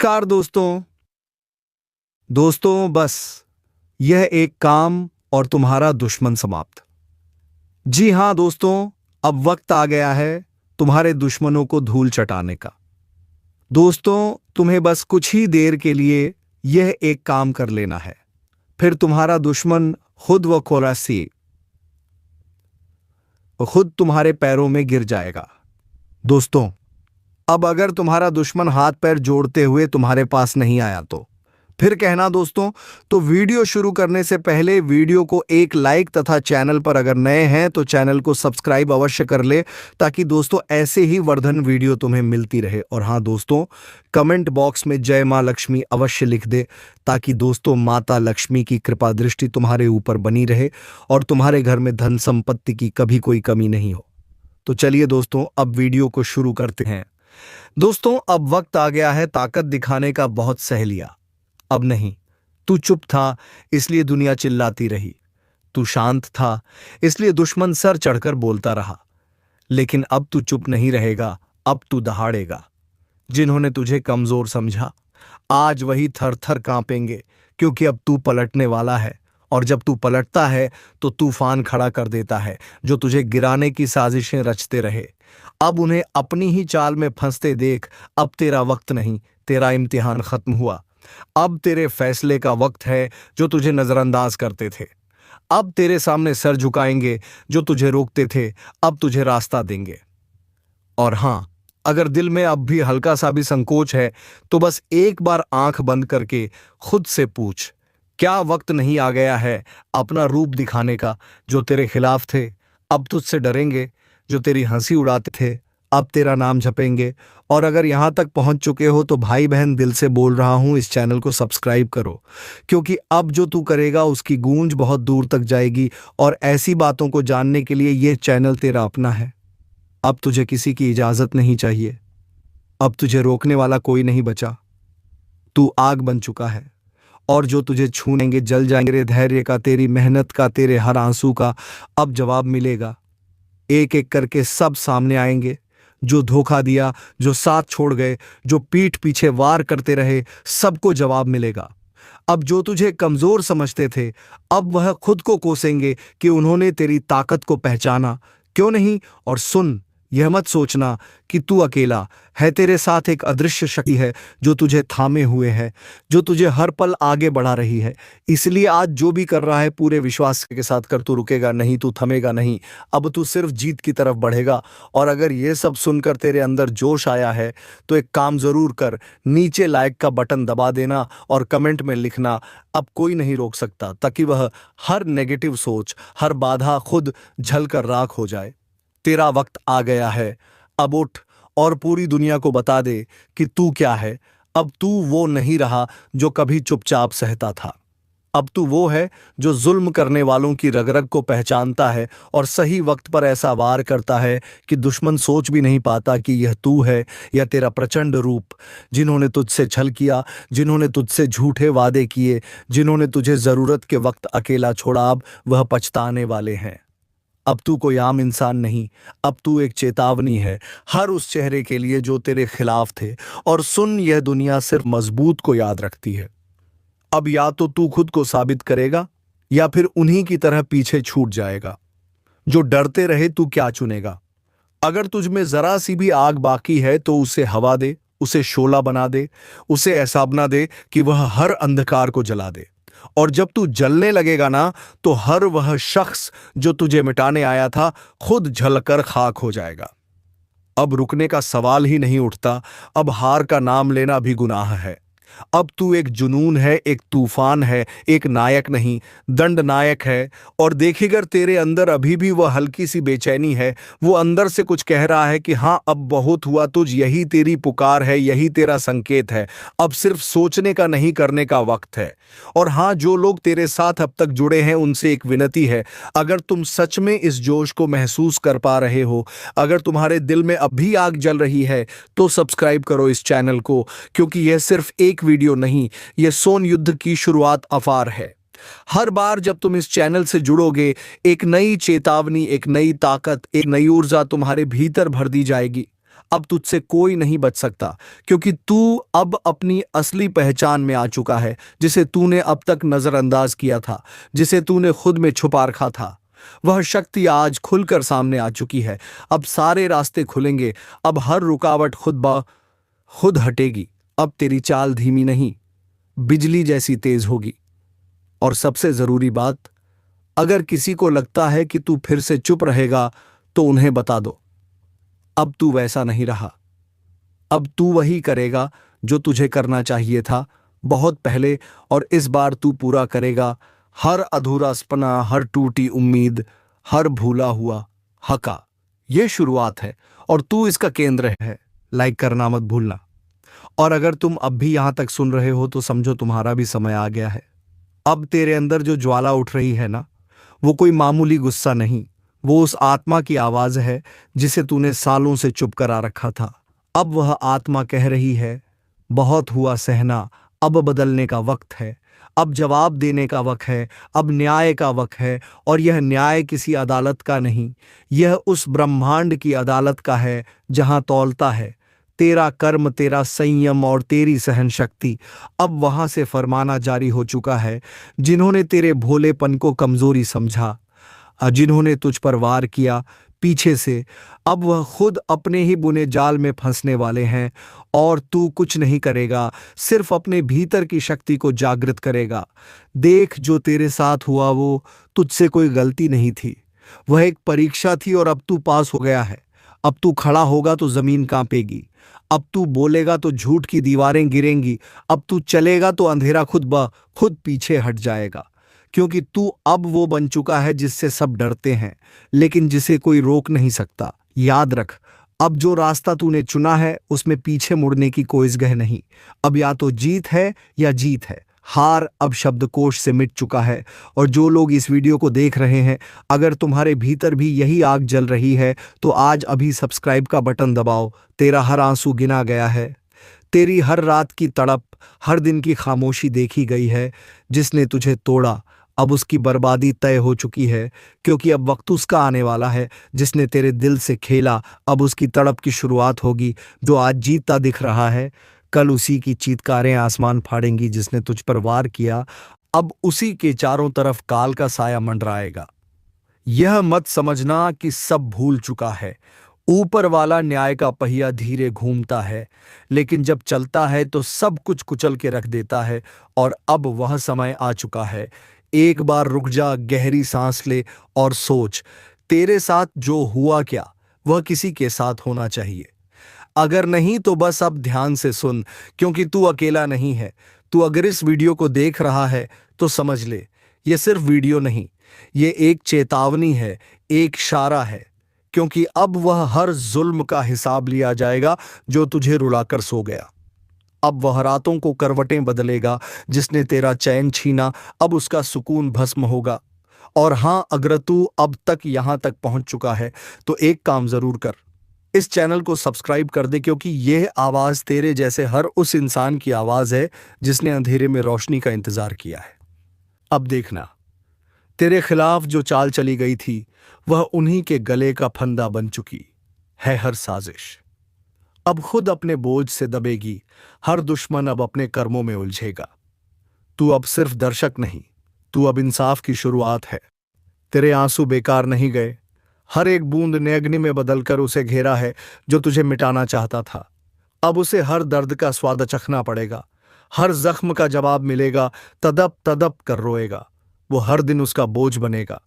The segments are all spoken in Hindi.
नमस्कार दोस्तों बस यह एक काम और तुम्हारा दुश्मन समाप्त। जी हां दोस्तों, अब वक्त आ गया है तुम्हारे दुश्मनों को धूल चटाने का। दोस्तों, तुम्हें बस कुछ ही देर के लिए यह एक काम कर लेना है, फिर तुम्हारा दुश्मन खुद तुम्हारे पैरों में गिर जाएगा। दोस्तों, अब अगर तुम्हारा दुश्मन हाथ पैर जोड़ते हुए तुम्हारे पास नहीं आया तो फिर कहना दोस्तों। तो वीडियो शुरू करने से पहले वीडियो को एक लाइक तथा चैनल पर अगर नए हैं तो चैनल को सब्सक्राइब अवश्य कर ले, ताकि दोस्तों ऐसे ही वर्धन वीडियो तुम्हें मिलती रहे। और हाँ दोस्तों, कमेंट बॉक्स में जय मां लक्ष्मी अवश्य लिख दे, ताकि दोस्तों माता लक्ष्मी की कृपा दृष्टि तुम्हारे ऊपर बनी रहे और तुम्हारे घर में धन संपत्ति की कभी कोई कमी नहीं हो। तो चलिए दोस्तों, अब वीडियो को शुरू करते हैं। दोस्तों, अब वक्त आ गया है ताकत दिखाने का। बहुत सह लिया, अब नहीं। तू चुप था इसलिए दुनिया चिल्लाती रही, तू शांत था इसलिए दुश्मन सर चढ़कर बोलता रहा। लेकिन अब तू चुप नहीं रहेगा, अब तू दहाड़ेगा। जिन्होंने तुझे कमजोर समझा आज वही थर थर कांपेंगे, क्योंकि अब तू पलटने वाला है। और जब तू पलटता है तो तूफान खड़ा कर देता है। जो तुझे गिराने की साजिशें रचते रहे, अब उन्हें अपनी ही चाल में फंसते देख। अब तेरा वक्त नहीं, तेरा इम्तिहान खत्म हुआ। अब तेरे फैसले का वक्त है। जो तुझे नजरअंदाज करते थे अब तेरे सामने सर झुकाएंगे, जो तुझे रोकते थे अब तुझे रास्ता देंगे। और हां, अगर दिल में अब भी हल्का सा भी संकोच है तो बस एक बार आंख बंद करके खुद से पूछ, क्या वक्त नहीं आ गया है अपना रूप दिखाने का। जो तेरे खिलाफ थे अब तुझसे डरेंगे, जो तेरी हंसी उड़ाते थे अब तेरा नाम जपेंगे। और अगर यहां तक पहुंच चुके हो तो भाई बहन दिल से बोल रहा हूं, इस चैनल को सब्सक्राइब करो, क्योंकि अब जो तू करेगा उसकी गूंज बहुत दूर तक जाएगी। और ऐसी बातों को जानने के लिए यह चैनल तेरा अपना है। अब तुझे किसी की इजाजत नहीं चाहिए, अब तुझे रोकने वाला कोई नहीं बचा। तू आग बन चुका है और जो तुझे छूनेंगे जल जाएंगे। तेरे धैर्य का, तेरी मेहनत का, तेरे हर आंसू का अब जवाब मिलेगा। एक एक करके सब सामने आएंगे। जो धोखा दिया, जो साथ छोड़ गए, जो पीठ पीछे वार करते रहे, सबको जवाब मिलेगा। अब जो तुझे कमजोर समझते थे अब वह खुद को कोसेंगे कि उन्होंने तेरी ताकत को पहचाना क्यों नहीं। और सुन, यह मत सोचना कि तू अकेला है। तेरे साथ एक अदृश्य शक्ति है जो तुझे थामे हुए है, जो तुझे हर पल आगे बढ़ा रही है। इसलिए आज जो भी कर रहा है पूरे विश्वास के साथ कर। तू रुकेगा नहीं, तू थमेगा नहीं, अब तू सिर्फ जीत की तरफ बढ़ेगा। और अगर ये सब सुनकर तेरे अंदर जोश आया है तो एक काम जरूर कर, नीचे लाइक का बटन दबा देना और कमेंट में लिखना, अब कोई नहीं रोक सकता, ताकि वह हर नेगेटिव सोच, हर बाधा खुद जलकर राख हो जाए। तेरा वक्त आ गया है, अब उठ और पूरी दुनिया को बता दे कि तू क्या है। अब तू वो नहीं रहा जो कभी चुपचाप सहता था। अब तू वो है जो जुल्म करने वालों की रग-रग को पहचानता है और सही वक्त पर ऐसा वार करता है कि दुश्मन सोच भी नहीं पाता कि यह तू है या तेरा प्रचंड रूप। जिन्होंने तुझसे छल किया, जिन्होंने तुझसे झूठे वादे किए, जिन्होंने तुझे जरूरत के वक्त अकेला छोड़ा, अब वह पछताने वाले हैं। अब तू कोई आम इंसान नहीं, अब तू एक चेतावनी है हर उस चेहरे के लिए जो तेरे खिलाफ थे। और सुन, यह दुनिया सिर्फ मजबूत को याद रखती है। अब या तो तू खुद को साबित करेगा या फिर उन्हीं की तरह पीछे छूट जाएगा। जो डरते रहे, तू क्या चुनेगा। अगर तुझ में जरा सी भी आग बाकी है तो उसे हवा दे, उसे शोला बना दे, उसे ऐसा बना दे कि वह हर अंधकार को जला दे। और जब तू जलने लगेगा ना, तो हर वह शख्स जो तुझे मिटाने आया था खुद जलकर खाक हो जाएगा। अब रुकने का सवाल ही नहीं उठता, अब हार का नाम लेना भी गुनाह है। अब तू एक जुनून है, एक तूफान है, एक नायक नहीं, दंड नायक है। और देखिए, तेरे अंदर अभी भी वह हल्की सी बेचैनी है, वो अंदर से कुछ कह रहा है कि हाँ अब बहुत हुआ तुझ, यही तेरी पुकार है, यही तेरा संकेत है। अब सिर्फ सोचने का नहीं, करने का वक्त है। और हाँ, जो लोग तेरे साथ अब तक जुड़े हैं उनसे एक विनती है, अगर तुम सच में इस जोश को महसूस कर पा रहे हो, अगर तुम्हारे दिल में अभी आग जल रही है, तो सब्सक्राइब करो इस चैनल को, क्योंकि यह सिर्फ एक वीडियो नहीं, यह सोन युद्ध की शुरुआत अपार है। हर बार जब तुम इस चैनल से जुड़ोगे, एक नई चेतावनी, एक नई ताकत, एक नई ऊर्जा तुम्हारे भीतर भर दी जाएगी। अब तुझसे कोई नहीं बच सकता, क्योंकि तू अब अपनी असली पहचान में आ चुका है, जिसे तूने अब तक नजरअंदाज किया था, जिसे तूने खुद में छुपा रखा था। वह शक्ति आज खुलकर सामने आ चुकी है। अब सारे रास्ते खुलेंगे, अब हर रुकावट खुद ब खुद हटेगी। अब तेरी चाल धीमी नहीं, बिजली जैसी तेज होगी। और सबसे जरूरी बात, अगर किसी को लगता है कि तू फिर से चुप रहेगा, तो उन्हें बता दो, अब तू वैसा नहीं रहा। अब तू वही करेगा जो तुझे करना चाहिए था बहुत पहले, और इस बार तू पूरा करेगा हर अधूरा सपना, हर टूटी उम्मीद, हर भूला हुआ हका। यह शुरुआत है और तू इसका केंद्र है। लाइक करना मत भूलना। और अगर तुम अब भी यहां तक सुन रहे हो तो समझो तुम्हारा भी समय आ गया है। अब तेरे अंदर जो ज्वाला उठ रही है ना, वो कोई मामूली गुस्सा नहीं, वो उस आत्मा की आवाज है जिसे तूने सालों से चुप करा रखा था। अब वह आत्मा कह रही है, बहुत हुआ सहना, अब बदलने का वक्त है, अब जवाब देने का वक्त है, अब न्याय का वक्त है। और यह न्याय किसी अदालत का नहीं, यह उस ब्रह्मांड की अदालत का है जहां तौलता है तेरा कर्म, तेरा संयम और तेरी सहन शक्ति। अब वहां से फरमाना जारी हो चुका है। जिन्होंने तेरे भोलेपन को कमजोरी समझा, जिन्होंने तुझ पर वार किया पीछे से, अब वह खुद अपने ही बुने जाल में फंसने वाले हैं। और तू कुछ नहीं करेगा, सिर्फ अपने भीतर की शक्ति को जागृत करेगा। देख, जो तेरे साथ हुआ वो तुझसे कोई गलती नहीं थी, वह एक परीक्षा थी और अब तू पास हो गया है। अब तू खड़ा होगा तो जमीन कांपेगी, अब तू बोलेगा तो झूठ की दीवारें गिरेंगी, अब तू चलेगा तो अंधेरा खुद ब खुद पीछे हट जाएगा। क्योंकि तू अब वो बन चुका है जिससे सब डरते हैं, लेकिन जिसे कोई रोक नहीं सकता। याद रख, अब जो रास्ता तूने चुना है उसमें पीछे मुड़ने की कोई जगह नहीं। अब या तो जीत है या जीत है। हार अब शब्दकोश से मिट चुका है। और जो लोग इस वीडियो को देख रहे हैं, अगर तुम्हारे भीतर भी यही आग जल रही है तो आज अभी सब्सक्राइब का बटन दबाओ। तेरा हर आंसू गिना गया है, तेरी हर रात की तड़प, हर दिन की खामोशी देखी गई है। जिसने तुझे तोड़ा, अब उसकी बर्बादी तय हो चुकी है, क्योंकि अब वक्त उसका आने वाला है। जिसने तेरे दिल से खेला, अब उसकी तड़प की शुरुआत होगी। जो आज जीतता दिख रहा है, कल उसी की चीत्कारें आसमान फाड़ेंगी। जिसने तुझ पर वार किया, अब उसी के चारों तरफ काल का साया मंडराएगा। यह मत समझना कि सब भूल चुका है। ऊपर वाला न्याय का पहिया धीरे घूमता है, लेकिन जब चलता है तो सब कुछ कुचल के रख देता है। और अब वह समय आ चुका है। एक बार रुक जा, गहरी सांस ले और सोच, तेरे साथ जो हुआ क्या वह किसी के साथ होना चाहिए? अगर नहीं तो बस अब ध्यान से सुन, क्योंकि तू अकेला नहीं है। तू अगर इस वीडियो को देख रहा है तो समझ ले, यह सिर्फ वीडियो नहीं, ये एक चेतावनी है, एक इशारा है। क्योंकि अब वह हर जुल्म का हिसाब लिया जाएगा जो तुझे रुलाकर सो गया। अब वह रातों को करवटें बदलेगा। जिसने तेरा चैन छीना, अब उसका सुकून भस्म होगा। और हां, अगर तू अब तक यहां तक पहुंच चुका है तो एक काम जरूर कर, इस चैनल को सब्सक्राइब कर दे, क्योंकि यह आवाज तेरे जैसे हर उस इंसान की आवाज है जिसने अंधेरे में रोशनी का इंतजार किया है। अब देखना, तेरे खिलाफ जो चाल चली गई थी वह उन्हीं के गले का फंदा बन चुकी है। हर साजिश अब खुद अपने बोझ से दबेगी, हर दुश्मन अब अपने कर्मों में उलझेगा। तू अब सिर्फ दर्शक नहीं, तू अब इंसाफ की शुरुआत है। तेरे आंसू बेकार नहीं गए, हर एक बूंद ने अग्नि में बदलकर उसे घेरा है जो तुझे मिटाना चाहता था। अब उसे हर दर्द का स्वाद चखना पड़ेगा, हर जख्म का जवाब मिलेगा। तड़प तड़प कर रोएगा, वो हर दिन उसका बोझ बनेगा,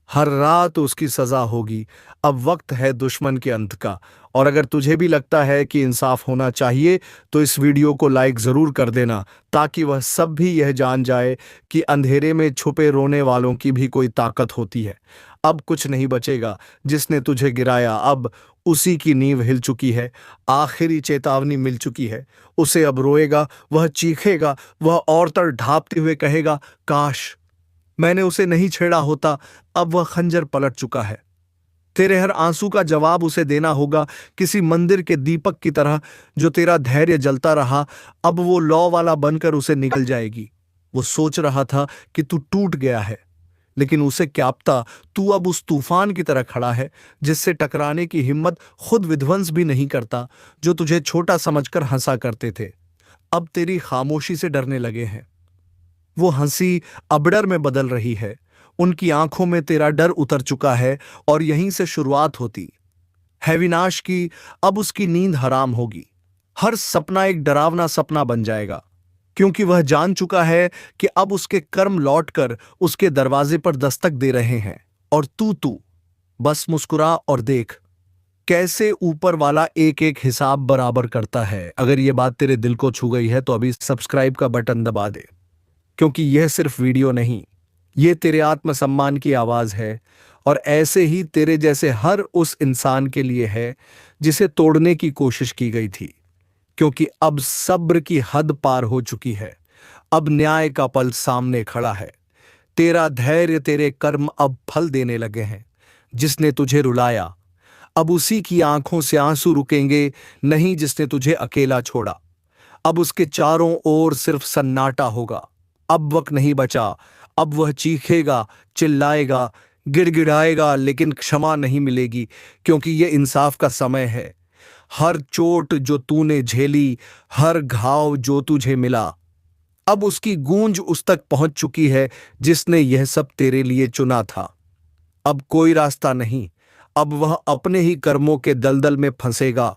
हर रात उसकी सजा होगी। अब वक्त है दुश्मन के अंत का। और अगर तुझे भी लगता है कि इंसाफ होना चाहिए तो इस वीडियो को लाइक जरूर कर देना, ताकि वह सब भी यह जान जाए कि अंधेरे में छुपे रोने वालों की भी कोई ताकत होती है। अब कुछ नहीं बचेगा। जिसने तुझे गिराया, अब उसी की नींव हिल चुकी है। आखिरी चेतावनी मिल चुकी है। उसे अब रोएगा, वह चीखेगा, वह और तर ढांपते हुए कहेगा, काश मैंने उसे नहीं छेड़ा होता। अब वह खंजर पलट चुका है। तेरे हर आंसू का जवाब उसे देना होगा, किसी मंदिर के दीपक की तरह। जो तेरा धैर्य जलता रहा, अब वो लौ वाला बनकर उसे निकल जाएगी। वो सोच रहा था कि तू टूट गया है, लेकिन उसे क्या पता तू अब उस तूफान की तरह खड़ा है जिससे टकराने की हिम्मत खुद विध्वंस भी नहीं करता, जो तुझे छोटा समझकर हंसा करते थे अब तेरी खामोशी से डरने लगे हैं। वो हंसी अब डर में बदल रही है। उनकी आंखों में तेरा डर उतर चुका है और यहीं से शुरुआत होती है विनाश की। अब उसकी नींद हराम होगी। हर सपना एक डरावना सपना बन जाएगा, क्योंकि वह जान चुका है कि अब उसके कर्म लौटकर उसके दरवाजे पर दस्तक दे रहे हैं। और तू बस मुस्कुरा और देख कैसे ऊपर वाला एक एक हिसाब बराबर करता है। अगर यह बात तेरे दिल को छू गई है तो अभी सब्सक्राइब का बटन दबा दे, क्योंकि यह सिर्फ वीडियो नहीं, ये तेरे आत्मसम्मान की आवाज है। और ऐसे ही तेरे जैसे हर उस इंसान के लिए है जिसे तोड़ने की कोशिश की गई थी, क्योंकि अब सब्र की हद पार हो चुकी है। अब न्याय का पल सामने खड़ा है। तेरा धैर्य, तेरे कर्म अब फल देने लगे हैं। जिसने तुझे रुलाया अब उसी की आंखों से आंसू रुकेंगे नहीं, जिसने तुझे अकेला छोड़ा अब उसके चारों ओर सिर्फ सन्नाटा होगा। अब वक्त नहीं बचा। अब वह चीखेगा, चिल्लाएगा, गिड़गिड़ाएगा, लेकिन क्षमा नहीं मिलेगी, क्योंकि यह इंसाफ का समय है। हर चोट जो तूने झेली, हर घाव जो तुझे मिला, अब उसकी गूंज उस तक पहुंच चुकी है जिसने यह सब तेरे लिए चुना था। अब कोई रास्ता नहीं। अब वह अपने ही कर्मों के दलदल में फंसेगा,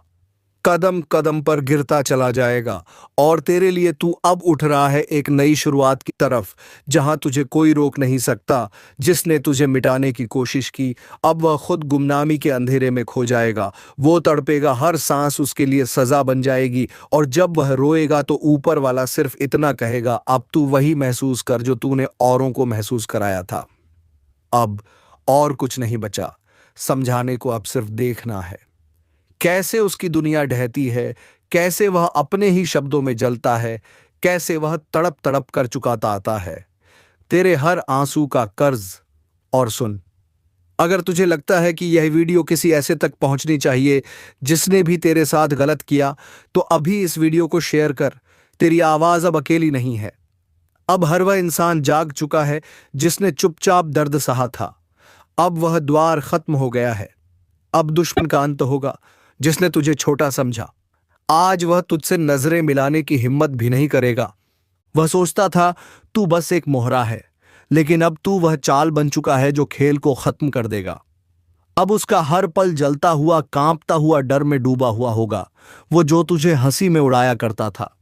कदम कदम पर गिरता चला जाएगा। और तेरे लिए तू अब उठ रहा है एक नई शुरुआत की तरफ, जहां तुझे कोई रोक नहीं सकता। जिसने तुझे मिटाने की कोशिश की अब वह खुद गुमनामी के अंधेरे में खो जाएगा। वो तड़पेगा, हर सांस उसके लिए सजा बन जाएगी। और जब वह रोएगा तो ऊपर वाला सिर्फ इतना कहेगा, अब तू वही महसूस कर जो तूने औरों को महसूस कराया था। अब और कुछ नहीं बचा समझाने को, अब सिर्फ देखना है कैसे उसकी दुनिया ढहती है, कैसे वह अपने ही शब्दों में जलता है, कैसे वह तड़प तड़प कर चुकाता आता है तेरे हर आंसू का कर्ज। और सुन, अगर तुझे लगता है कि यह वीडियो किसी ऐसे तक पहुंचनी चाहिए जिसने भी तेरे साथ गलत किया, तो अभी इस वीडियो को शेयर कर। तेरी आवाज अब अकेली नहीं है। अब हर वह इंसान जाग चुका है जिसने चुपचाप दर्द सहा था। अब वह द्वार खत्म हो गया है। अब दुश्मन का अंत होगा जिसने तुझे छोटा समझा। आज वह तुझसे नजरें मिलाने की हिम्मत भी नहीं करेगा। वह सोचता था तू बस एक मोहरा है, लेकिन अब तू वह चाल बन चुका है जो खेल को खत्म कर देगा। अब उसका हर पल जलता हुआ, कांपता हुआ, डर में डूबा हुआ होगा। वो जो तुझे हंसी में उड़ाया करता था,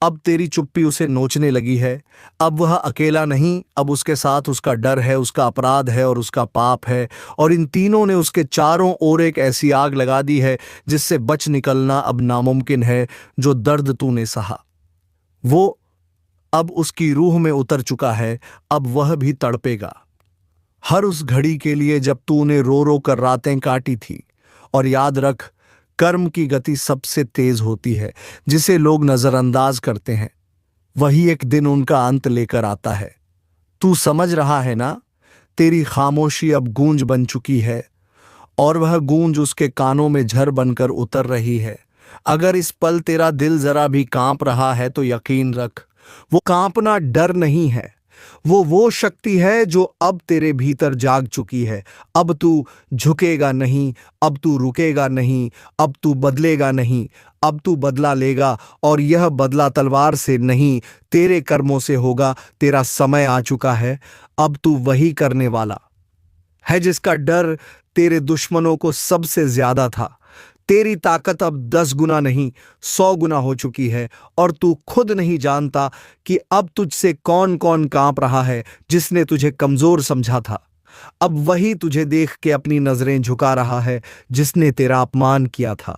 अब तेरी चुप्पी उसे नोचने लगी है। अब वह अकेला नहीं, अब उसके साथ उसका डर है, उसका अपराध है और उसका पाप है। और इन तीनों ने उसके चारों ओर एक ऐसी आग लगा दी है जिससे बच निकलना अब नामुमकिन है। जो दर्द तूने सहा वो अब उसकी रूह में उतर चुका है। अब वह भी तड़पेगा हर उस घड़ी के लिए जब तूने रो रो कर रातें काटी थी। और याद रख, कर्म की गति सबसे तेज होती है। जिसे लोग नजरअंदाज करते हैं वही एक दिन उनका अंत लेकर आता है। तू समझ रहा है ना? तेरी खामोशी अब गूंज बन चुकी है और वह गूंज उसके कानों में झर बनकर उतर रही है। अगर इस पल तेरा दिल जरा भी कांप रहा है तो यकीन रख, वो कांपना डर नहीं है, वो शक्ति है जो अब तेरे भीतर जाग चुकी है। अब तू झुकेगा नहीं, अब तू रुकेगा नहीं, अब तू बदलेगा नहीं, अब तू बदला लेगा। और यह बदला तलवार से नहीं, तेरे कर्मों से होगा। तेरा समय आ चुका है। अब तू वही करने वाला है जिसका डर तेरे दुश्मनों को सबसे ज्यादा था। तेरी ताकत अब 10 गुना नहीं 100 गुना हो चुकी है और तू खुद नहीं जानता कि अब तुझसे कौन कौन कांप रहा है। जिसने तुझे कमजोर समझा था अब वही तुझे देख के अपनी नजरें झुका रहा है। जिसने तेरा अपमान किया था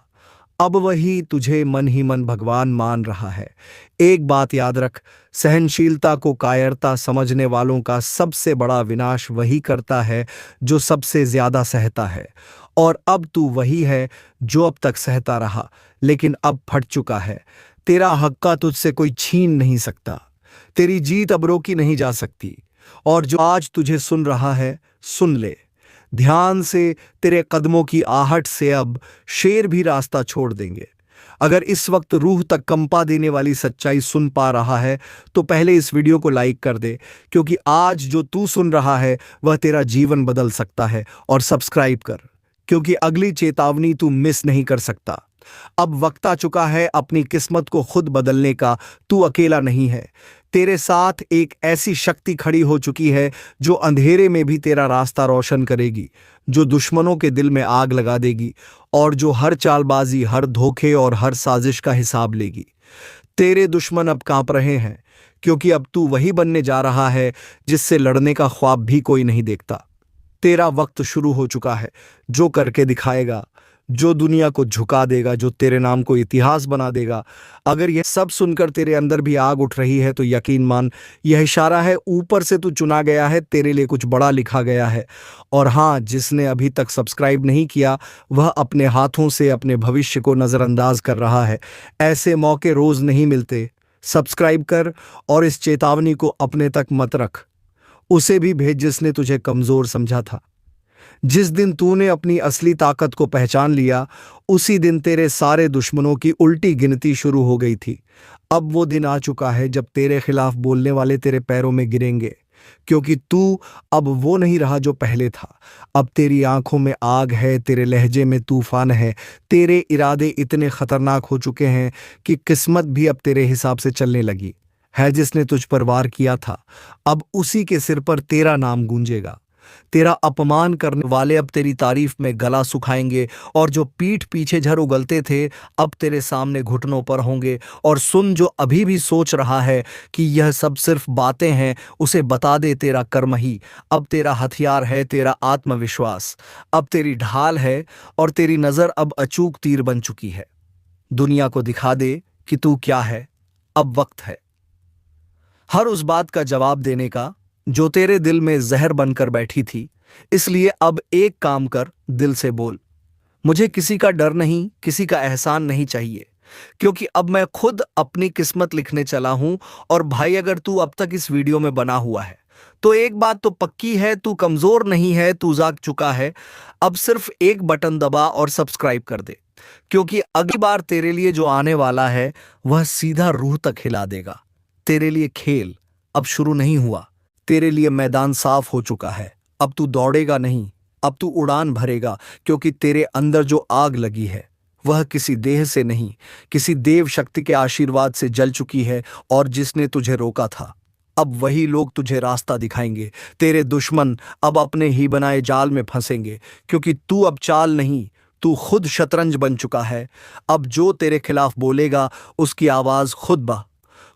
अब वही तुझे मन ही मन भगवान मान रहा है। एक बात याद रख, सहनशीलता को कायरता समझने वालों का सबसे बड़ा विनाश वही करता है जो सबसे ज्यादा सहता है। और अब तू वही है जो अब तक सहता रहा लेकिन अब फट चुका है। तेरा हक्का तुझसे कोई छीन नहीं सकता। तेरी जीत अब रोकी नहीं जा सकती। और जो आज तुझे सुन रहा है, सुन ले ध्यान से। तेरे कदमों की आहट से अब शेर भी रास्ता छोड़ देंगे। अगर इस वक्त रूह तक कंपा देने वाली सच्चाई सुन पा रहा है तो पहले इस वीडियो को लाइक कर दे, क्योंकि आज जो तू सुन रहा है वह तेरा जीवन बदल सकता है। और सब्सक्राइब कर, क्योंकि अगली चेतावनी तू मिस नहीं कर सकता। अब वक्त आ चुका है अपनी किस्मत को खुद बदलने का। तू अकेला नहीं है, तेरे साथ एक ऐसी शक्ति खड़ी हो चुकी है जो अंधेरे में भी तेरा रास्ता रोशन करेगी, जो दुश्मनों के दिल में आग लगा देगी और जो हर चालबाजी, हर धोखे और हर साजिश का हिसाब लेगी। तेरे दुश्मन अब कांप रहे हैं, क्योंकि अब तू वही बनने जा रहा है जिससे लड़ने का ख्वाब भी कोई नहीं देखता। तेरा वक्त शुरू हो चुका है, जो करके दिखाएगा, जो दुनिया को झुका देगा, जो तेरे नाम को इतिहास बना देगा। अगर यह सब सुनकर तेरे अंदर भी आग उठ रही है तो यकीन मान, यह इशारा है ऊपर से तू चुना गया है, तेरे लिए कुछ बड़ा लिखा गया है। और हाँ, जिसने अभी तक सब्सक्राइब नहीं किया वह अपने हाथों से अपने भविष्य को नज़रअंदाज कर रहा है। ऐसे मौके रोज नहीं मिलते। सब्सक्राइब कर और इस चेतावनी को अपने तक मत रख। उसे भी भेज जिसने तुझे कमजोर समझा था। जिस दिन तूने अपनी असली ताकत को पहचान लिया, उसी दिन तेरे सारे दुश्मनों की उल्टी गिनती शुरू हो गई थी। अब वो दिन आ चुका है जब तेरे खिलाफ बोलने वाले तेरे पैरों में गिरेंगे, क्योंकि तू अब वो नहीं रहा जो पहले था। अब तेरी आंखों में आग है, तेरे लहजे में तूफान है, तेरे इरादे इतने खतरनाक हो चुके हैं कि किस्मत भी अब तेरे हिसाब से चलने लगी है। जिसने तुझ पर वार किया था, अब उसी के सिर पर तेरा नाम गूंजेगा। तेरा अपमान करने वाले अब तेरी तारीफ में गला सुखाएंगे, और जो पीठ पीछे झर उगलते थे अब तेरे सामने घुटनों पर होंगे। और सुन, जो अभी भी सोच रहा है कि यह सब सिर्फ बातें हैं, उसे बता दे तेरा कर्म ही अब तेरा हथियार है, तेरा आत्मविश्वास अब तेरी ढाल है, और तेरी नजर अब अचूक तीर बन चुकी है। दुनिया को दिखा दे कि तू क्या है। अब वक्त है हर उस बात का जवाब देने का जो तेरे दिल में जहर बनकर बैठी थी। इसलिए अब एक काम कर, दिल से बोल, मुझे किसी का डर नहीं, किसी का एहसान नहीं चाहिए, क्योंकि अब मैं खुद अपनी किस्मत लिखने चला हूं। और भाई, अगर तू अब तक इस वीडियो में बना हुआ है तो एक बात तो पक्की है, तू कमजोर नहीं है, तू जाग चुका है। अब सिर्फ एक बटन दबा और सब्सक्राइब कर दे, क्योंकि अगली बार तेरे लिए जो आने वाला है वह सीधा रूह तक हिला देगा। तेरे लिए खेल अब शुरू नहीं हुआ, तेरे लिए मैदान साफ हो चुका है। अब तू दौड़ेगा नहीं, अब तू उड़ान भरेगा, क्योंकि तेरे अंदर जो आग लगी है वह किसी देह से नहीं, किसी देव शक्ति के आशीर्वाद से जल चुकी है। और जिसने तुझे रोका था, अब वही लोग तुझे रास्ता दिखाएंगे। तेरे दुश्मन अब अपने ही बनाए जाल में फंसेंगे, क्योंकि तू अब चाल नहीं, तू खुद शतरंज बन चुका है। अब जो तेरे खिलाफ बोलेगा उसकी आवाज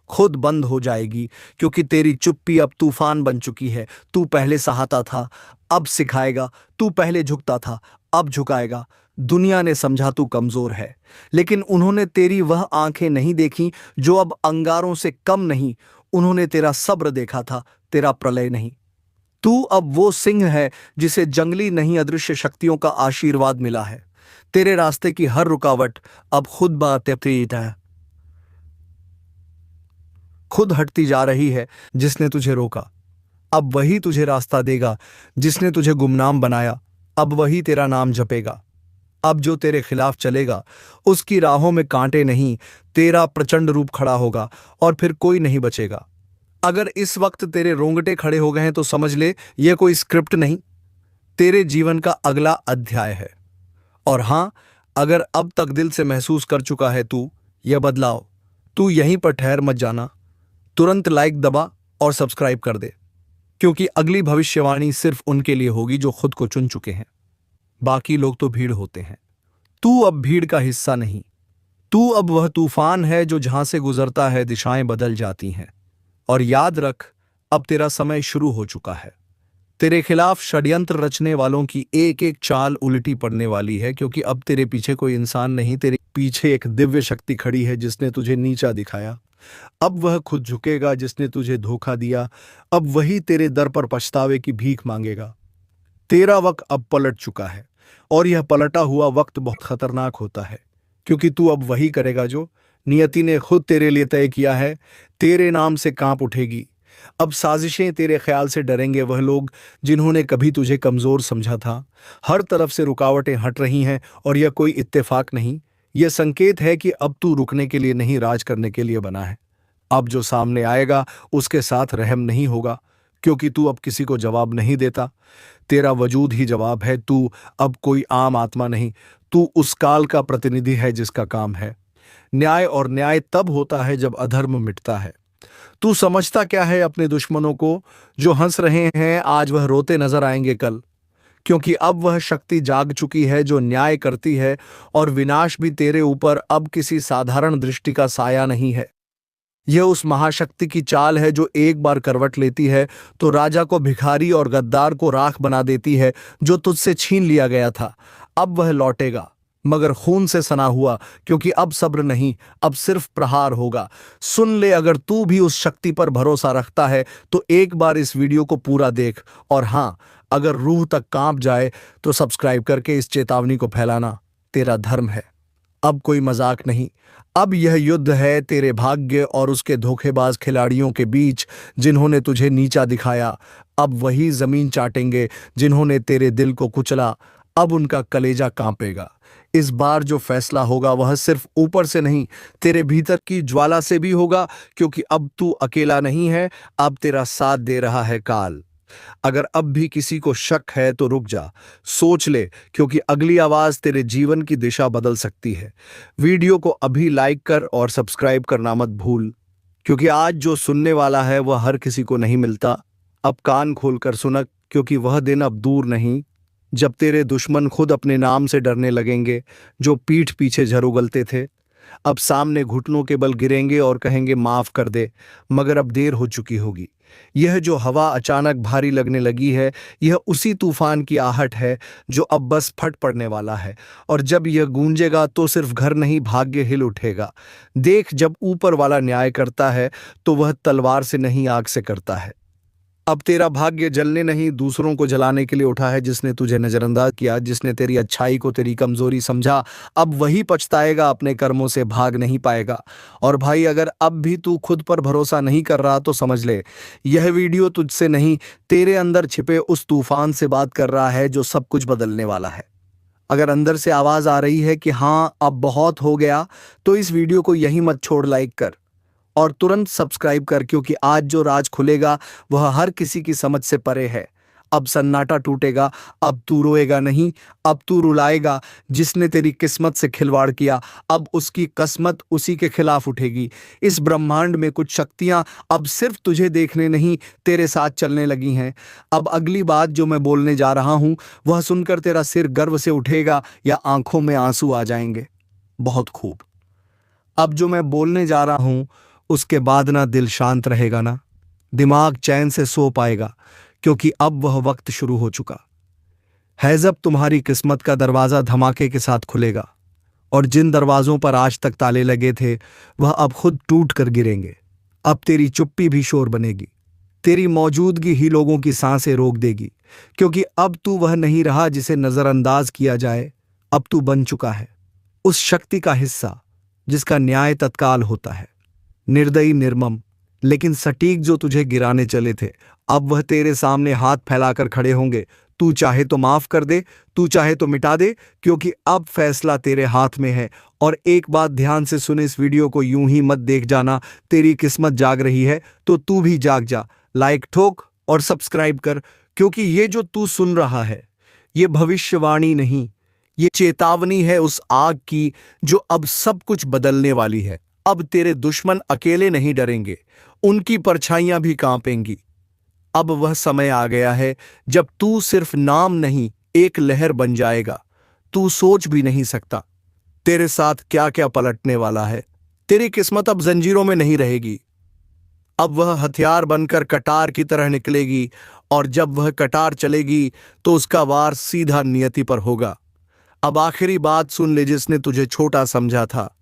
खुद बंद हो जाएगी, क्योंकि तेरी चुप्पी अब तूफान बन चुकी है। तू पहले सहाता था, अब सिखाएगा। तू पहले झुकता था, अब झुकाएगा। दुनिया ने समझा तू कमजोर है, लेकिन उन्होंने तेरी वह आंखें नहीं देखी जो अब अंगारों से कम नहीं। उन्होंने तेरा सब्र देखा था, तेरा प्रलय नहीं। तू अब वो सिंह है जिसे जंगली नहीं, अदृश्य शक्तियों का आशीर्वाद मिला है। तेरे रास्ते की हर रुकावट अब खुद हटती जा रही है। जिसने तुझे रोका अब वही तुझे रास्ता देगा, जिसने तुझे गुमनाम बनाया अब वही तेरा नाम जपेगा। अब जो तेरे खिलाफ चलेगा उसकी राहों में कांटे नहीं, तेरा प्रचंड रूप खड़ा होगा और फिर कोई नहीं बचेगा। अगर इस वक्त तेरे रोंगटे खड़े हो गए हैं तो समझ ले, यह कोई स्क्रिप्ट नहीं, तेरे जीवन का अगला अध्याय है। और हां, अगर अब तक दिल से महसूस कर चुका है तू यह बदलाव, तू यहीं पर ठहर मत जाना। तुरंत लाइक दबा और सब्सक्राइब कर दे, क्योंकि अगली भविष्यवाणी सिर्फ उनके लिए होगी जो खुद को चुन चुके हैं। बाकी लोग तो भीड़ होते हैं, तू अब भीड़ का हिस्सा नहीं। तू अब वह तूफान है जो जहां से गुजरता है दिशाएं बदल जाती हैं। और याद रख, अब तेरा समय शुरू हो चुका है। तेरे खिलाफ षड्यंत्र रचने वालों की एक एक चाल उल्टी पड़ने वाली है, क्योंकि अब तेरे पीछे कोई इंसान नहीं, तेरे पीछे एक दिव्य शक्ति खड़ी है जिसने तुझे नीचा दिखाया। अब वह खुद झुकेगा जिसने तुझे धोखा दिया। अब वही तेरे दर पर पछतावे की भीख मांगेगा। तेरा वक्त अब पलट चुका है, और यह पलटा हुआ वक्त बहुत खतरनाक होता है, क्योंकि तू अब वही करेगा जो नियति ने खुद तेरे लिए तय किया है। तेरे नाम से कांप उठेगी अब साजिशें, तेरे ख्याल से डरेंगे वह लोग जिन्होंने कभी तुझे कमजोर समझा था। हर तरफ से रुकावटें हट रही हैं, और यह कोई इत्तेफाक नहीं, यह संकेत है कि अब तू रुकने के लिए नहीं, राज करने के लिए बना है। अब जो सामने आएगा उसके साथ रहम नहीं होगा, क्योंकि तू अब किसी को जवाब नहीं देता। तेरा वजूद ही जवाब है। तू अब कोई आम आत्मा नहीं, तू उस काल का प्रतिनिधि है जिसका काम है न्याय, और न्याय तब होता है जब अधर्म मिटता है। तू समझता क्या है अपने दुश्मनों को? जो हंस रहे हैं आज वह रोते नजर आएंगे कल, क्योंकि अब वह शक्ति जाग चुकी है जो न्याय करती है, और विनाश भी तेरे ऊपर अब किसी साधारण दृष्टि का साया नहीं है। यह उस महाशक्ति की चाल है जो एक बार करवट लेती है तो राजा को भिखारी और गद्दार को राख बना देती है। जो तुझसे छीन लिया गया था अब वह लौटेगा, मगर खून से सना हुआ, क्योंकि अब सब्र नहीं, अब सिर्फ प्रहार होगा। सुन ले, अगर तू भी उस शक्ति पर भरोसा रखता है तो एक बार इस वीडियो को पूरा देख, और हाँ, अगर रूह तक कांप जाए तो सब्सक्राइब करके इस चेतावनी को फैलाना तेरा धर्म है। अब कोई मजाक नहीं, अब यह युद्ध है तेरे भाग्य और उसके धोखेबाज खिलाड़ियों के बीच, जिन्होंने तुझे नीचा दिखाया। अब वही जमीन चाटेंगे जिन्होंने तेरे दिल को कुचला। अब उनका कलेजा कांपेगा। इस बार जो फैसला होगा वह सिर्फ ऊपर से नहीं, तेरे भीतर की ज्वाला से भी होगा, क्योंकि अब तू अकेला नहीं है, अब तेरा साथ दे रहा है काल। अगर अब भी किसी को शक है तो रुक जा, सोच ले, क्योंकि अगली आवाज तेरे जीवन की दिशा बदल सकती है। वीडियो को अभी लाइक कर और सब्सक्राइब करना मत भूल, क्योंकि आज जो सुनने वाला है वह हर किसी को नहीं मिलता। अब कान खोलकर सुन, क्योंकि वह दिन अब दूर नहीं जब तेरे दुश्मन खुद अपने नाम से डरने लगेंगे। जो पीठ पीछे झर उगलते थे अब सामने घुटनों के बल गिरेंगे और कहेंगे माफ कर दे, मगर अब देर हो चुकी होगी। यह जो हवा अचानक भारी लगने लगी है, यह उसी तूफान की आहट है जो अब बस फट पड़ने वाला है, और जब यह गूंजेगा तो सिर्फ घर नहीं, भाग्य हिल उठेगा। देख, जब ऊपर वाला न्याय करता है तो वह तलवार से नहीं, आग से करता है। अब तेरा भाग्य जलने नहीं, दूसरों को जलाने के लिए उठा है। जिसने तुझे नजरअंदाज किया, जिसने तेरी अच्छाई को तेरी कमजोरी समझा, अब वही पछताएगा, अपने कर्मों से भाग नहीं पाएगा। और भाई, अगर अब भी तू खुद पर भरोसा नहीं कर रहा तो समझ ले, यह वीडियो तुझसे नहीं, तेरे अंदर छिपे उस तूफान से बात कर रहा है जो सब कुछ बदलने वाला है। अगर अंदर से आवाज आ रही है कि हाँ अब बहुत हो गया, तो इस वीडियो को यही मत छोड़, लाइक कर और तुरंत सब्सक्राइब कर, क्योंकि आज जो राज खुलेगा वह हर किसी की समझ से परे है। अब सन्नाटा टूटेगा, अब तू रोएगा नहीं, अब तू रुलाएगा। जिसने तेरी किस्मत से खिलवाड़ किया, अब उसकी किस्मत उसी के खिलाफ उठेगी। इस ब्रह्मांड में कुछ शक्तियां अब सिर्फ तुझे देखने नहीं, तेरे साथ चलने लगी हैं। अब अगली बात जो मैं बोलने जा रहा हूं वह सुनकर तेरा सिर गर्व से उठेगा या आंखों में आंसू आ जाएंगे। बहुत खूब। अब जो मैं बोलने जा रहा हूं उसके बाद ना दिल शांत रहेगा, ना दिमाग चैन से सो पाएगा, क्योंकि अब वह वक्त शुरू हो चुका है जब तुम्हारी किस्मत का दरवाजा धमाके के साथ खुलेगा, और जिन दरवाजों पर आज तक ताले लगे थे वह अब खुद टूट कर गिरेंगे। अब तेरी चुप्पी भी शोर बनेगी, तेरी मौजूदगी ही लोगों की सांसें रोक देगी, क्योंकि अब तू वह नहीं रहा जिसे नजरअंदाज किया जाए। अब तू बन चुका है उस शक्ति का हिस्सा जिसका न्याय तत्काल होता है, निर्दयी, निर्मम, लेकिन सटीक। जो तुझे गिराने चले थे अब वह तेरे सामने हाथ फैलाकर खड़े होंगे। तू चाहे तो माफ कर दे, तू चाहे तो मिटा दे, क्योंकि अब फैसला तेरे हाथ में है। और एक बात ध्यान से सुन, इस वीडियो को यूं ही मत देख जाना। तेरी किस्मत जाग रही है तो तू भी जाग जा। लाइक ठोक और सब्सक्राइब कर, क्योंकि ये जो तू सुन रहा है ये भविष्यवाणी नहीं, ये चेतावनी है उस आग की जो अब सब कुछ बदलने वाली है। अब तेरे दुश्मन अकेले नहीं डरेंगे, उनकी परछाइयां भी कांपेंगी। अब वह समय आ गया है जब तू सिर्फ नाम नहीं, एक लहर बन जाएगा। तू सोच भी नहीं सकता तेरे साथ क्या क्या पलटने वाला है। तेरी किस्मत अब जंजीरों में नहीं रहेगी, अब वह हथियार बनकर कटार की तरह निकलेगी, और जब वह कटार चलेगी तो उसका वार सीधा नियति पर होगा। अब आखिरी बात सुन ले, जिसने तुझे छोटा समझा था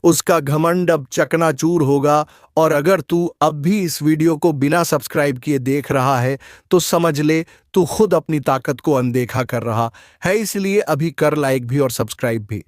उसका घमंड अब चकनाचूर होगा। और अगर तू अब भी इस वीडियो को बिना सब्सक्राइब किए देख रहा है तो समझ ले, तू खुद अपनी ताकत को अनदेखा कर रहा है, इसलिए अभी कर लाइक भी और सब्सक्राइब भी,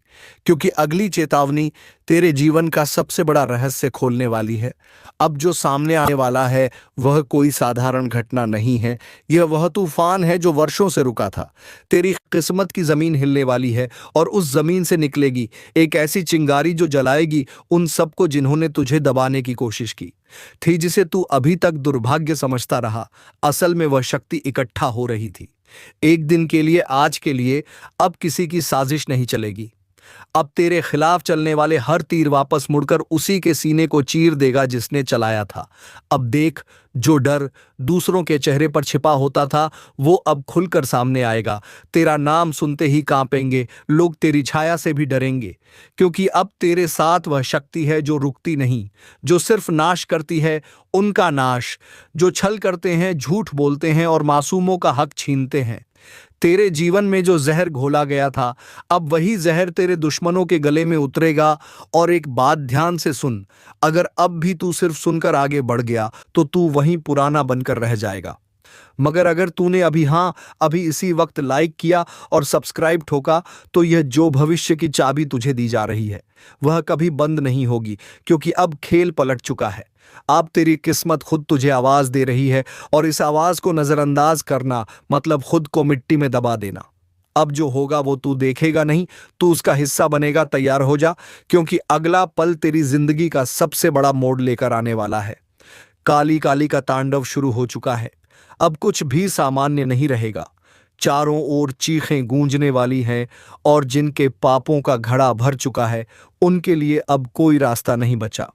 क्योंकि अगली चेतावनी तेरे जीवन का सबसे बड़ा रहस्य खोलने वाली है। अब जो सामने आने वाला है वह कोई साधारण घटना नहीं है, यह वह तूफान है जो वर्षों से रुका था। तेरी किस्मत की जमीन हिलने वाली है और उस जमीन से निकलेगी एक ऐसी चिंगारी जो जलाएगी उन सबको जिन्होंने तुझे दबाने की कोशिश की थी, जिसे तू अभी तक दुर्भाग्य समझता रहा। असल में वह शक्ति इकट्ठा हो रही थी एक दिन के लिए, आज के लिए। अब किसी की साजिश नहीं चलेगी। अब तेरे खिलाफ चलने वाले हर तीर वापस मुड़कर उसी के सीने को चीर देगा जिसने चलाया था। अब देख, जो डर दूसरों के चेहरे पर छिपा होता था वो अब खुलकर सामने आएगा। तेरा नाम सुनते ही कांपेंगे लोग, तेरी छाया से भी डरेंगे, क्योंकि अब तेरे साथ वह शक्ति है जो रुकती नहीं, जो सिर्फ नाश करती है उनका नाश, जो छल करते हैं, झूठ बोलते हैं और मासूमों का हक छीनते हैं। तेरे जीवन में जो जहर घोला गया था, अब वही जहर तेरे दुश्मनों के गले में उतरेगा। और एक बात ध्यान से सुन, अगर अब भी तू सिर्फ सुनकर आगे बढ़ गया तो तू वहीं पुराना बनकर रह जाएगा। मगर अगर तूने अभी इसी वक्त लाइक किया और सब्सक्राइब ठोका, तो यह जो भविष्य की चाबी तुझे दी जा रही है वह कभी बंद नहीं होगी, क्योंकि अब खेल पलट चुका है। अब तेरी किस्मत खुद तुझे आवाज दे रही है, और इस आवाज को नजरअंदाज करना मतलब खुद को मिट्टी में दबा देना। अब जो होगा वो तू देखेगा नहीं, तू उसका हिस्सा बनेगा। तैयार हो जा, क्योंकि अगला पल तेरी जिंदगी का सबसे बड़ा मोड़ लेकर आने वाला है। काली काली का तांडव शुरू हो चुका है। अब कुछ भी सामान्य नहीं रहेगा। चारों ओर चीखें गूंजने वाली हैं, और जिनके पापों का घड़ा भर चुका है उनके लिए अब कोई रास्ता नहीं बचा।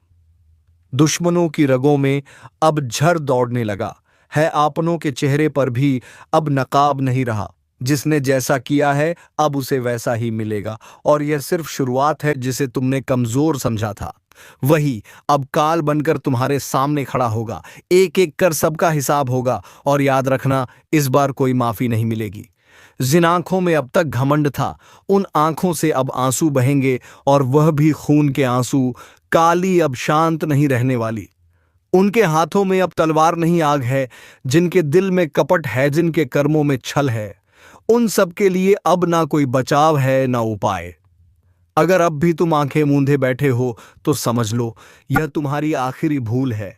दुश्मनों की रगों में अब झर दौड़ने लगा है, आपनों के चेहरे पर भी अब नकाब नहीं रहा। जिसने जैसा किया है अब उसे वैसा ही मिलेगा, और यह सिर्फ शुरुआत है। जिसे तुमने कमजोर समझा था वही अब काल बनकर तुम्हारे सामने खड़ा होगा। एक एक कर सबका हिसाब होगा, और याद रखना, इस बार कोई माफी नहीं मिलेगी। जिन आंखों में अब तक घमंड था उन आंखों से अब आंसू बहेंगे, और वह भी खून के आंसू। काली अब शांत नहीं रहने वाली। उनके हाथों में अब तलवार नहीं, आग है। जिनके दिल में कपट है, जिनके कर्मों में छल है, उन सब के लिए अब ना कोई बचाव है ना उपाय। अगर अब भी तुम आंखें मूंधे बैठे हो तो समझ लो यह तुम्हारी आखिरी भूल है।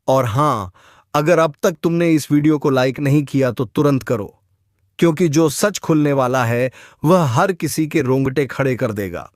और हां, अगर अब तक तुमने इस वीडियो को लाइक नहीं किया तो तुरंत करो, क्योंकि जो सच खुलने वाला है वह हर किसी के रोंगटे खड़े कर देगा।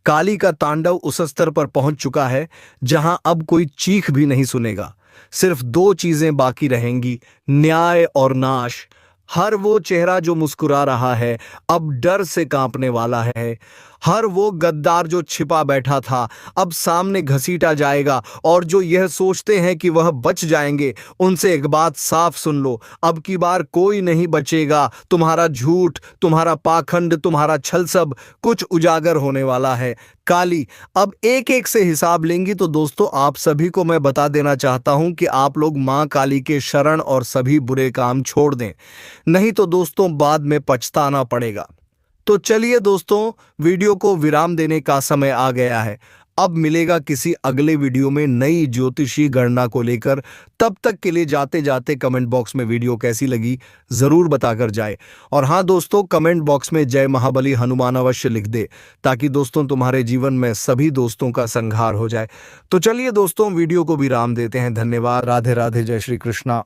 काली का तांडव उस स्तर पर पहुंच चुका है जहां अब कोई चीख भी नहीं सुनेगा। सिर्फ दो चीजें बाकी रहेंगी, न्याय और नाश। हर वो चेहरा जो मुस्कुरा रहा है अब डर से कांपने वाला है। हर वो गद्दार जो छिपा बैठा था अब सामने घसीटा जाएगा, और जो यह सोचते हैं कि वह बच जाएंगे उनसे एक बात साफ सुन लो, अब की बार कोई नहीं बचेगा। तुम्हारा झूठ, तुम्हारा पाखंड, तुम्हारा छल सब कुछ उजागर होने वाला है। काली अब एक एक से हिसाब लेंगी। तो दोस्तों, आप सभी को मैं बता देना चाहता हूं कि आप लोग मां काली के शरण और सभी बुरे काम छोड़ दें, नहीं तो दोस्तों बाद में पछताना पड़ेगा। तो चलिए दोस्तों, वीडियो को विराम देने का समय आ गया है। अब मिलेगा किसी अगले वीडियो में नई ज्योतिषी गणना को लेकर। तब तक के लिए जाते जाते कमेंट बॉक्स में वीडियो कैसी लगी जरूर बताकर जाए। और हाँ दोस्तों, कमेंट बॉक्स में जय महाबली हनुमान अवश्य लिख दे, ताकि दोस्तों तुम्हारे जीवन में सभी दोस्तों का संहार हो जाए। तो चलिए दोस्तों, वीडियो को विराम देते हैं। धन्यवाद। राधे राधे। जय श्री कृष्णा।